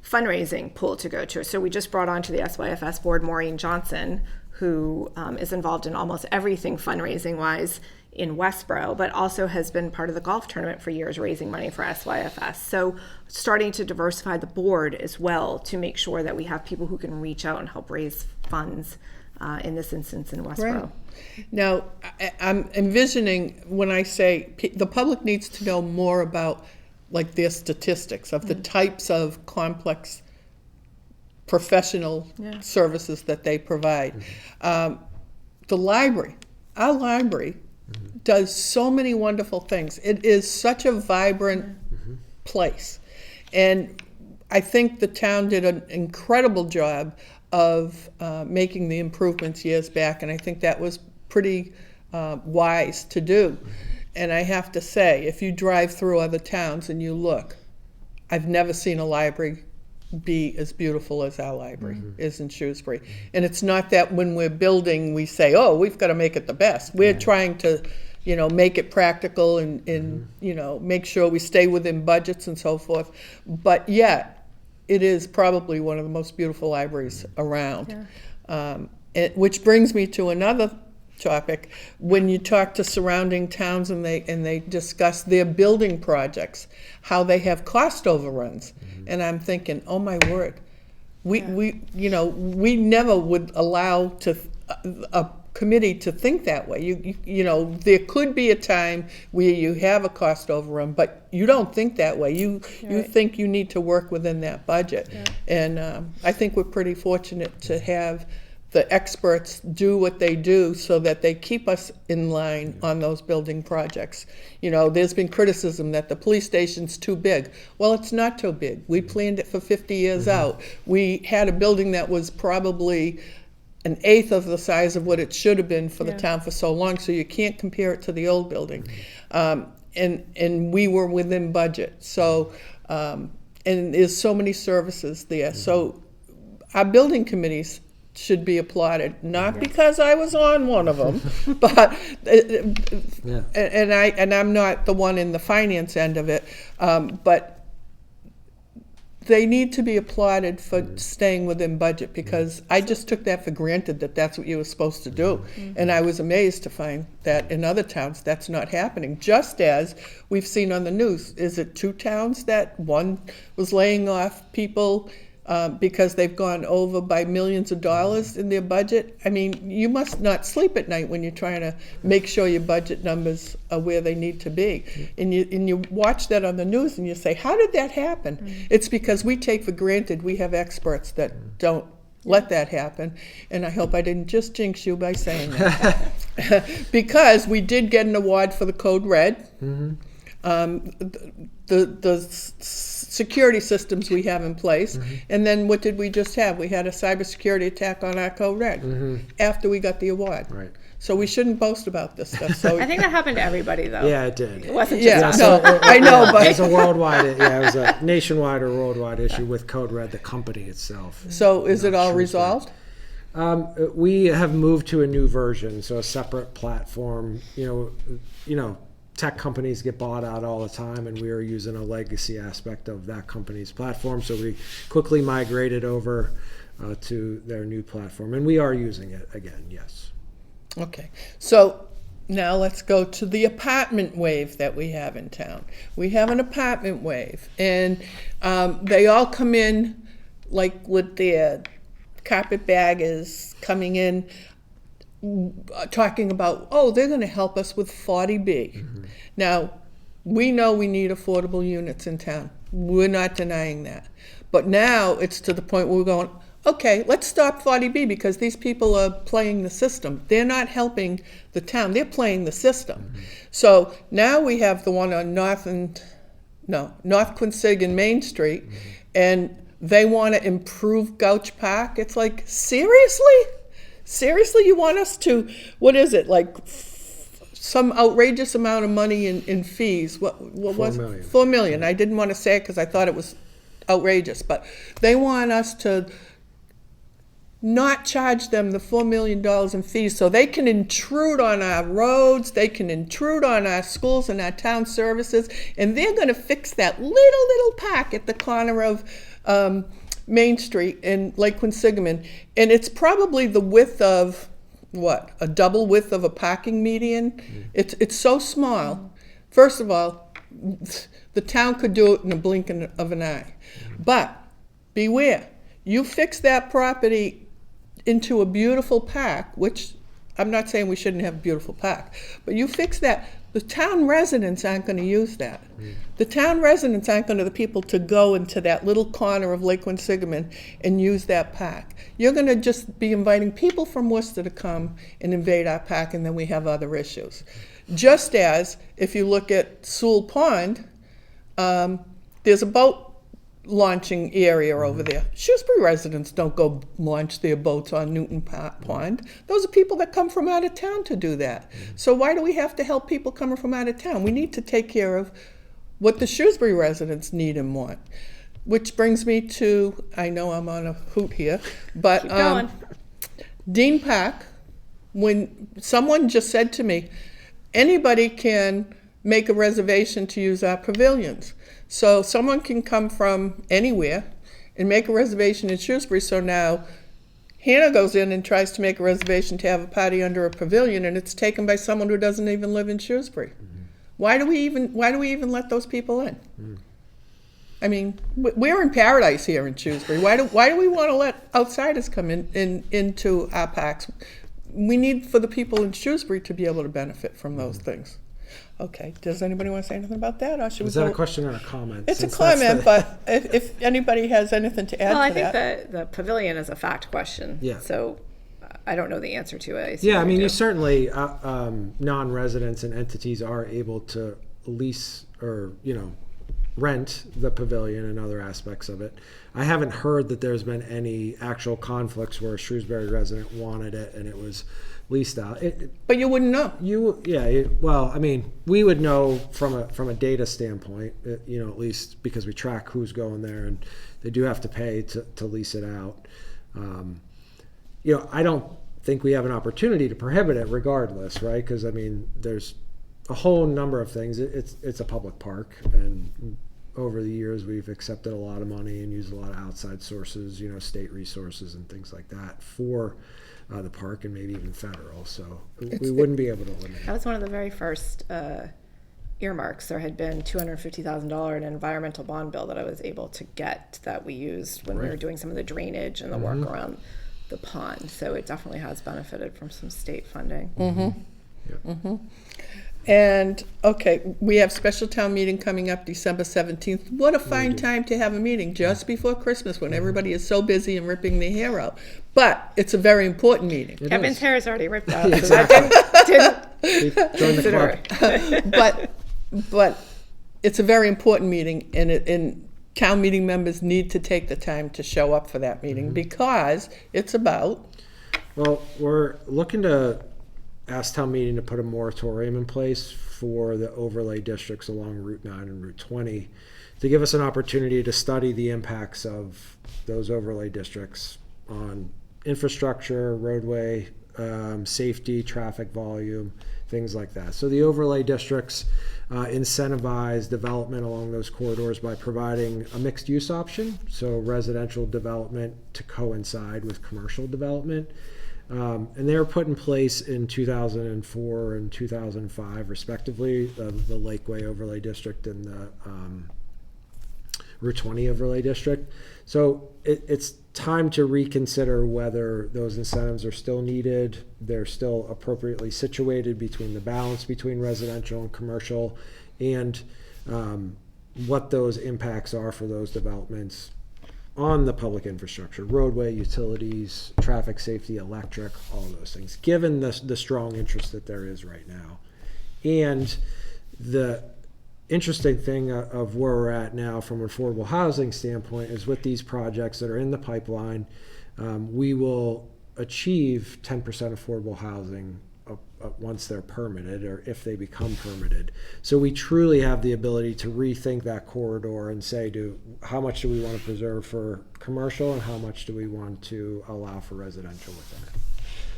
fundraising pool to go to. So we just brought onto the SYFS board Maureen Johnson, who is involved in almost everything fundraising-wise in Westboro, but also has been part of the golf tournament for years, raising money for SYFS. So starting to diversify the board as well to make sure that we have people who can reach out and help raise funds in this instance in Westboro. Right. Now, I'm envisioning when I say the public needs to know more about like their statistics of the types of complex professional services that they provide. The library, our library, does so many wonderful things. It is such a vibrant place. And I think the town did an incredible job of making the improvements years back, and I think that was pretty wise to do. And I have to say, if you drive through other towns and you look, I've never seen a library be as beautiful as our library is in Shrewsbury. And it's not that when we're building, we say, oh, we've got to make it the best. We're trying to, make it practical and make sure we stay within budgets and so forth. But yet, it is probably one of the most beautiful libraries around. Which brings me to another topic. When you talk to surrounding towns and they discuss their building projects, how they have cost overruns, and I'm thinking, oh my word, we never would allow a committee to think that way. There could be a time where you have a cost overrun, but you don't think that way. You think you need to work within that budget, and I think we're pretty fortunate to have the experts do what they do so that they keep us in line on those building projects. There's been criticism that the police station's too big. Well, it's not too big. We planned it for 50 years out. We had a building that was probably an eighth of the size of what it should have been for the town for so long, so you can't compare it to the old building. And we were within budget. So, and there's so many services there. So our building committees should be applauded, not because I was on one of them, but and I'm not the one in the finance end of it, but they need to be applauded for staying within budget, because I just took that for granted that that's what you were supposed to do. And I was amazed to find that in other towns that's not happening, just as we've seen on the news. Is it 2 towns that one was laying off people because they've gone over by millions of dollars in their budget? I mean, you must not sleep at night when you're trying to make sure your budget numbers are where they need to be. And you watch that on the news and you say, how did that happen? It's because we take for granted we have experts that don't let that happen. And I hope I didn't just jinx you by saying that. Because we did get an award for the Code Red. The security systems we have in place, and then what did we just have? We had a cybersecurity attack on our Code Red after we got the award. Right. So we shouldn't boast about this stuff. So I think that happened to everybody, though. Yeah, it did. It wasn't just yeah, us. no, I know, but It was a worldwide, it was a nationwide or worldwide issue with Code Red, the company itself. so is it all Shrewsbury. resolved? We have moved to a new version, so a separate platform. You know, tech companies get bought out all the time, and we are using a legacy aspect of that company's platform. So we quickly migrated over to their new platform, and we are using it again. Yes. Okay, so now let's go to the apartment wave that we have in town. We have an apartment wave, and they all come in like with their carpetbaggers coming in, talking about, oh, they're going to help us with 40B. Now, we know we need affordable units in town. We're not denying that. But now it's to the point where we're going, okay, let's stop 40B because these people are playing the system. They're not helping the town. They're playing the system. So now we have the one on North Quincy and Main Street, and they want to improve Gouch Park. It's like, seriously? Seriously, you want us to, what is it, like some outrageous amount of money in fees? What was it? 4 million. I didn't want to say it because I thought it was outrageous, but they want us to not charge them the $4 million in fees so they can intrude on our roads, they can intrude on our schools and our town services, and they're going to fix that little park at the corner of Main Street in Lake Quinsigamon, and it's probably the width of, what, a double width of a parking median? It's so small. First of all, the town could do it in a blink of an eye. But beware, you fix that property into a beautiful park, which I'm not saying we shouldn't have a beautiful park, but you fix that, the town residents aren't going to use that. The town residents aren't going to be the people to go into that little corner of Lake Quinsigamon and use that park. You're going to just be inviting people from Worcester to come and invade our park, and then we have other issues. Just as if you look at Sewell Pond, there's a boat launching area over there. Shrewsbury residents don't go launch their boats on Newton Pond. Those are people that come from out of town to do that. So why do we have to help people coming from out of town? We need to take care of what the Shrewsbury residents need and want. Which brings me to, I know I'm on a hoot here, but Keep going. Dean Park, when someone just said to me, anybody can make a reservation to use our pavilions. So someone can come from anywhere and make a reservation in Shrewsbury. So now Hannah goes in and tries to make a reservation to have a party under a pavilion, and it's taken by someone who doesn't even live in Shrewsbury. Why do we even let those people in? I mean, we're in paradise here in Shrewsbury. Why do we want to let outsiders come into our parks? We need for the people in Shrewsbury to be able to benefit from those things. Okay, does anybody want to say anything about that, or should we Is that go? a question or a comment? It's a Since that's comment, the- but if anybody has anything to add Well, I to think that. the pavilion is a fact question. Yeah. So I don't know the answer to it. assume Yeah, I mean, do. you certainly, non-residents and entities are able to lease or, rent the pavilion and other aspects of it. I haven't heard that there's been any actual conflicts where a Shrewsbury resident wanted it and it was leased out. But you wouldn't know. Well, I mean, we would know from a data standpoint, at least because we track who's going there, and they do have to pay to lease it out. I don't think we have an opportunity to prohibit it regardless, right? Because, I mean, there's a whole number of things. It's a public park, and over the years, we've accepted a lot of money and used a lot of outside sources, state resources and things like that for the park, and maybe even federal. So we wouldn't be able to eliminate. That was one of the very first earmarks. There had been $250,000 in an environmental bond bill that I was able to get, that we used when we were doing some of the drainage and the work around the pond. So it definitely has benefited from some state funding. And, okay, we have special town meeting coming up December 17th. What a fine time to have a meeting just before Christmas, when everybody is so busy and ripping their hair out. But it's a very important meeting. Kevin's hair is already ripped out, so that didn't Join the consider club. it. But it's a very important meeting, and town meeting members need to take the time to show up for that meeting, because it's about... Well, we're looking to ask town meeting to put a moratorium in place for the overlay districts along Route 9 and Route 20 to give us an opportunity to study the impacts of those overlay districts on infrastructure, roadway, safety, traffic volume, things like that. So the overlay districts incentivize development along those corridors by providing a mixed use option, so residential development to coincide with commercial development. And they were put in place in 2004 and 2005, respectively, the Lakeway Overlay District and the Route 20 Overlay District. So it's time to reconsider whether those incentives are still needed, they're still appropriately situated between the balance between residential and commercial, and what those impacts are for those developments on the public infrastructure, roadway, utilities, traffic safety, electric, all those things, given the strong interest that there is right now. And the interesting thing of where we're at now from an affordable housing standpoint is, with these projects that are in the pipeline, we will achieve 10% affordable housing once they're permitted, or if they become permitted. So we truly have the ability to rethink that corridor and say, how much do we want to preserve for commercial and how much do we want to allow for residential within it.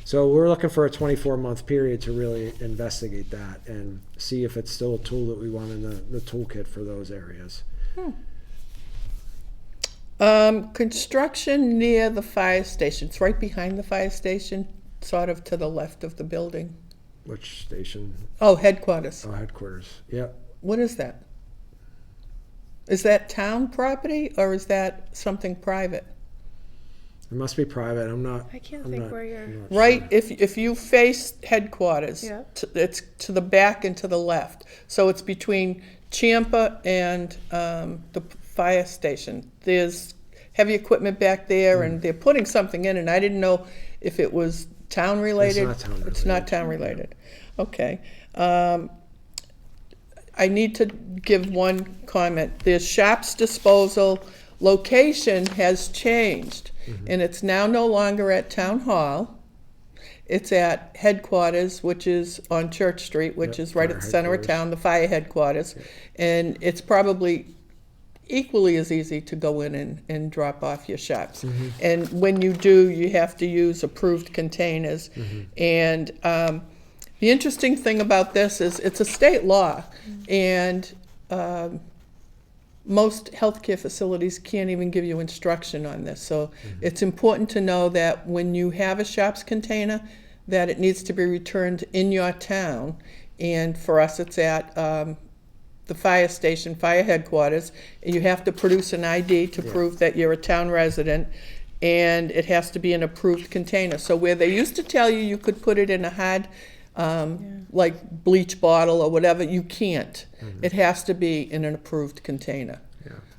So we're looking for a 24-month period to really investigate that and see if it's still a tool that we want in the toolkit for those areas. Construction near the fire station. It's right behind the fire station, sort of to the left of the building. Which station? Oh, headquarters. Oh, headquarters. Yep. What is that? Is that town property, or is that something private? It must be private. I can't think where you're... Right, if you face headquarters, Yeah. it's to the back and to the left. So it's between Champa and the fire station. There's heavy equipment back there, and they're putting something in, and I didn't know if it was town related. It's not town related. It's not town related. Okay. I need to give one comment. The shops disposal location has changed, and it's now no longer at Town Hall. It's at headquarters, which is on Church Street, which is right at the center of town, the fire headquarters. And it's probably equally as easy to go in and drop off your shops. And when you do, you have to use approved containers. And the interesting thing about this is it's a state law, and most healthcare facilities can't even give you instruction on this. So it's important to know that when you have a shops container, that it needs to be returned in your town. And for us, it's at the fire station, fire headquarters. You have to produce an ID to prove that you're a town resident, and it has to be an approved container. So where they used to tell you could put it in a hard, like bleach bottle or whatever, you can't. It has to be in an approved container.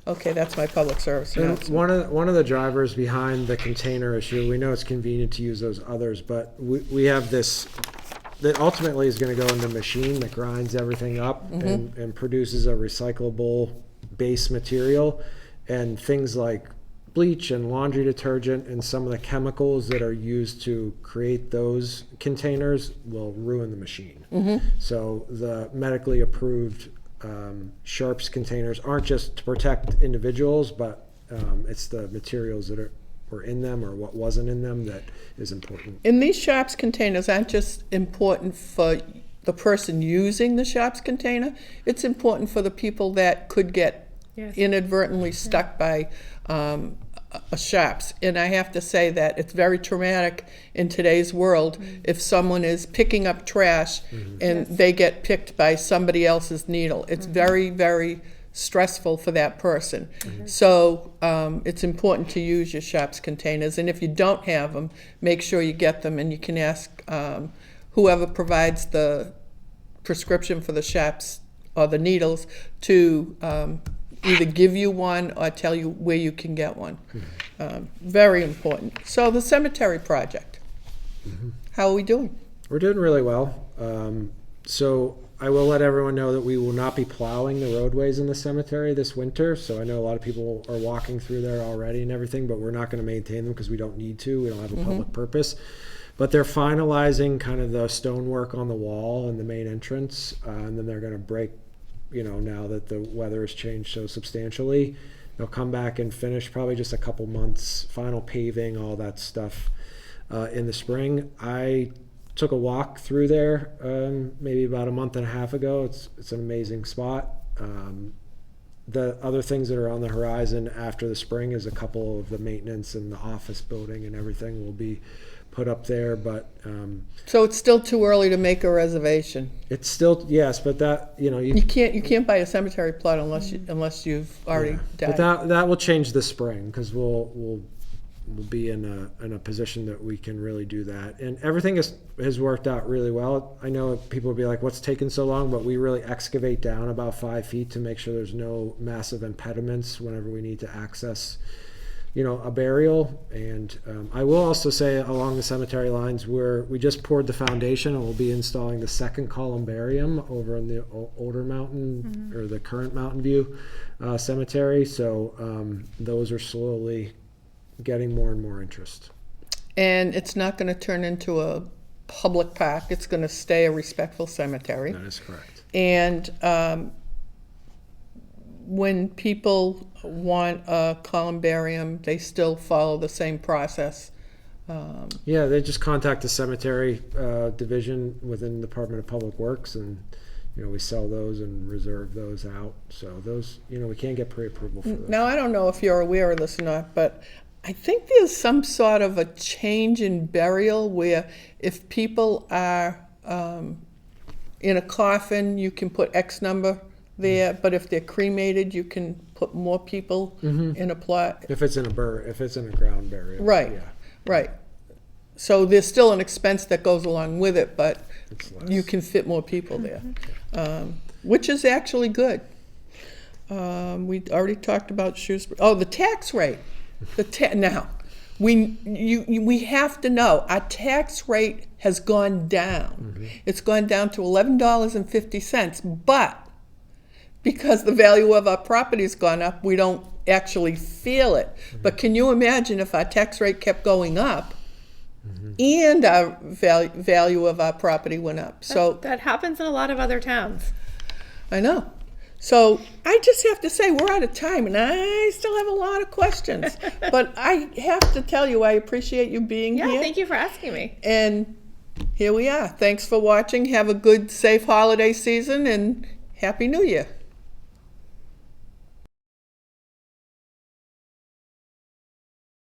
Okay, that's my public service And announcement. one of the drivers behind the container issue, we know it's convenient to use those others, but we have this that ultimately is going to go in the machine that grinds everything up and produces a recyclable base material, and things like bleach and laundry detergent and some of the chemicals that are used to create those containers will ruin the machine. So the medically approved Sharps containers aren't just to protect individuals, but it's the materials that were in them or what wasn't in them that is important. And these shops containers aren't just important for the person using the shops container. It's important for the people that could get Yes. inadvertently stuck by a shops. And I have to say that it's very traumatic in today's world if someone is picking up trash and they get picked by somebody else's needle. It's very, very stressful for that person. So it's important to use your shop's containers. And if you don't have them, make sure you get them, and you can ask whoever provides the prescription for the shops or the needles to either give you one or tell you where you can get one. Very important. So the cemetery project, how are we doing? We're doing really well. So I will let everyone know that we will not be plowing the roadways in the cemetery this winter. So I know a lot of people are walking through there already and everything, but we're not going to maintain them because we don't need to. We don't have a public purpose. But they're finalizing kind of the stonework on the wall and the main entrance, and then they're going to break, now that the weather has changed so substantially. They'll come back and finish probably just a couple months, final paving, all that stuff in the spring. I took a walk through there maybe about a month and a half ago. It's an amazing spot. The other things that are on the horizon after the spring is a couple of the maintenance and the office building and everything will be put up there, but So it's still too early to make a reservation. it's still, yes, but that, You can't buy a cemetery plot unless you've already but died. that will change this spring because we'll be in a position that we can really do that, and everything has worked out really well. I know people will be like, what's taking so long, but we really excavate down about 5 feet to make sure there's no massive impediments whenever we need to access a burial. And I will also say along the cemetery lines, we just poured the foundation and we'll be installing the second columbarium over in the older mountain or the current Mountain View cemetery. So those are slowly getting more and more interest. And it's not going to turn into a public park. It's going to stay a respectful cemetery. That is correct. And when people want a columbarium, they still follow the same process. Yeah, they just contact the cemetery division within the Department of Public Works, and we sell those and reserve those out. So those, we can't get pre-approval for those. Now, I don't know if you're aware of this or not, but I think there's some sort of a change in burial where if people are in a coffin, you can put X number there, but if they're cremated, you can put more people in a plot. If it's in a ground burial. Right, Yeah. right. So there's still an expense that goes along with it, but It's less. you can fit more people there, which is actually good. We already talked about Shrewsbury. Oh, the tax rate. Now, we have to know our tax rate has gone down. It's gone down to $11.50, but because the value of our property's gone up, we don't actually feel it. But can you imagine if our tax rate kept going up and our value of our property went up? So That happens in a lot of other towns. I know. So I just have to say we're out of time, and I still have a lot of questions. But I have to tell you, I appreciate you being Yeah, here. thank you for asking me. And here we are. Thanks for watching. Have a good, safe holiday season, and Happy New Year.